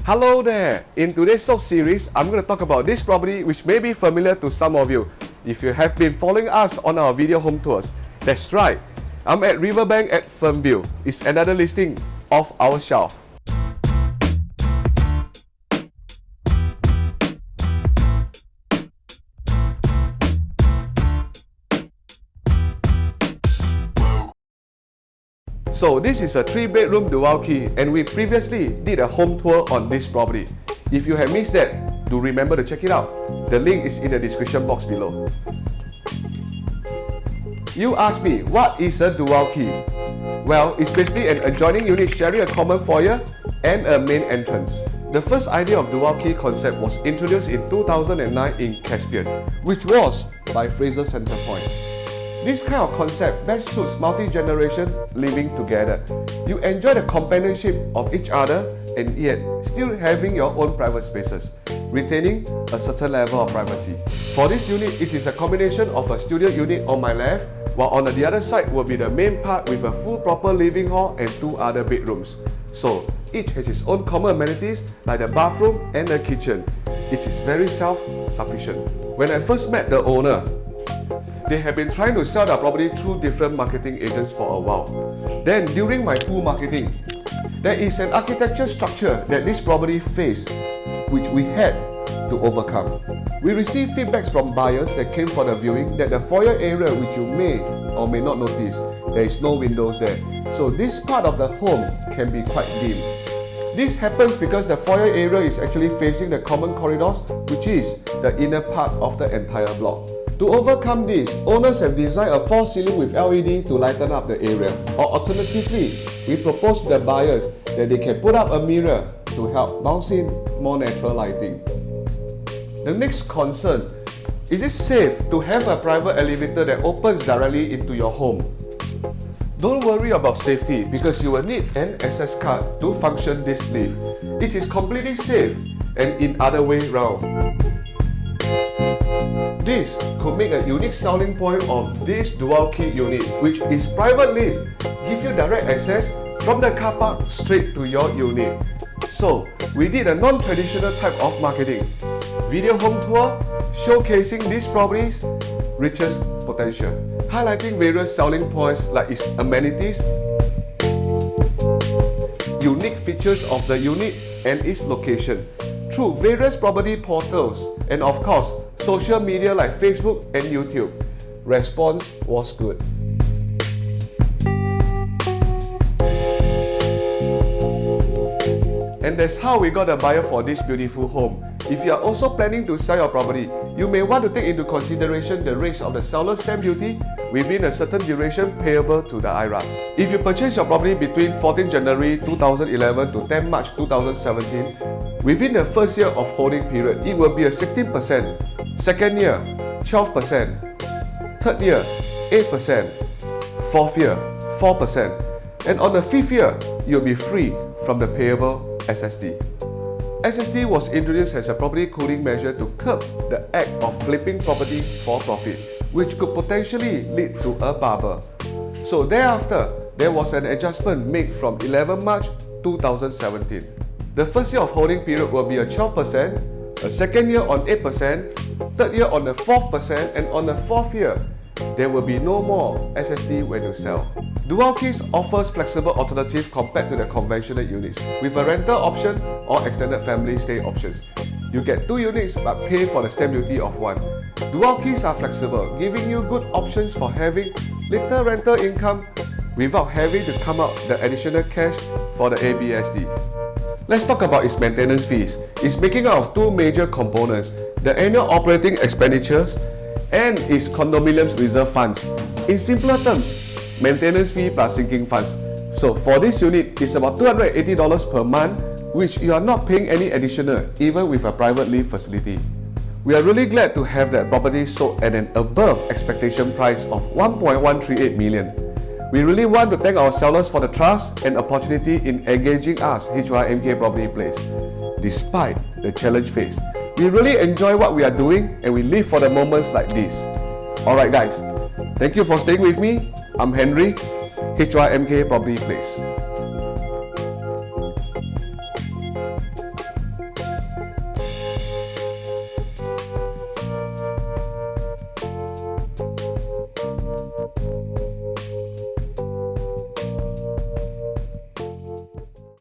Hello there! In today's series, I'm going to talk about this property which may be familiar to some of you if you have been following us on our video home tours. That's right, I'm at Riverbank at Fernview. It's another listing of our shelf. So this is a 3-bedroom dual key, and we previously did a home tour on this property. If you have missed that, do remember to check it out. The link is in the description box below. You ask me, what is a dual key? Well, it's basically an adjoining unit sharing a common foyer and a main entrance. The first idea of dual key concept was introduced in 2009 in Caspian, which was by Fraser Centrepoint. This kind of concept best suits multi-generation living together. You enjoy the companionship of each other and yet still having your own private spaces, retaining a certain level of privacy. For this unit, it is a combination of a studio unit on my left, while on the other side will be the main part with a full proper living hall and 2 other bedrooms. So each has its own common amenities like the bathroom and the kitchen. It is very self-sufficient. When I first met the owner, they have been trying to sell their property through different marketing agents for a while. Then during my full marketing, there is an architecture structure that this property faced, which we had to overcome. We received feedbacks from buyers that came for the viewing that the foyer area, which you may or may not notice, there is no windows there. So this part of the home can be quite dim. This happens because the foyer area is actually facing the common corridors, which is the inner part of the entire block. To overcome this, owners have designed a false ceiling with LED to lighten up the area. Or alternatively, we propose to the buyers that they can put up a mirror to help bounce in more natural lighting. The next concern, is it safe to have a private elevator that opens directly into your home? Don't worry about safety because you will need an access card to function this lift. It is completely safe and in other way round. This could make a unique selling point of this dual key unit, which is private lift, give you direct access from the car park straight to your unit. So we did a non-traditional type of marketing, video home tour showcasing these properties' richest potential, highlighting various selling points like its amenities, unique features of the unit and its location, through various property portals and of course social media like Facebook and YouTube. Response was good. And that's how we got a buyer for this beautiful home. If you are also planning to sell your property, you may want to take into consideration the rates of the seller's stamp duty within a certain duration payable to the IRAS. If you purchase your property between 14 January 2011 to 10 March 2017, within the first year of holding period, it will be a 16%, second year 12%, third year 8%, fourth year 4%, and on the fifth year, you'll be free from the payable SSD. SSD was introduced as a property cooling measure to curb the act of flipping property for profit, which could potentially lead to a bubble. So thereafter, there was an adjustment made from 11 March 2017. The first year of holding period will be a 12%, a second year on 8%, third year on the 4%, and on the fourth year, there will be no more SSD when you sell. Dual keys offers flexible alternative compared to the conventional units, with a rental option or extended family stay options. You get 2 units but pay for the stamp duty of 1. Dual keys are flexible, giving you good options for having little rental income without having to come out the additional cash for the ABSD. Let's talk about its maintenance fees. It's making out of 2 major components, the annual operating expenditures and its condominium's reserve funds. In simpler terms, maintenance fee plus sinking funds. So for this unit, it's about $280 per month, which you are not paying any additional, even with a private lift facility. We are really glad to have that property sold at an above expectation price of $1.138 million. We really want to thank our sellers for the trust and opportunity in engaging us, HYMK Property Place. Despite the challenge faced, we really enjoy what we are doing and we live for the moments like this. Alright guys, thank you for staying with me. I'm Henry, HYMK Property Place.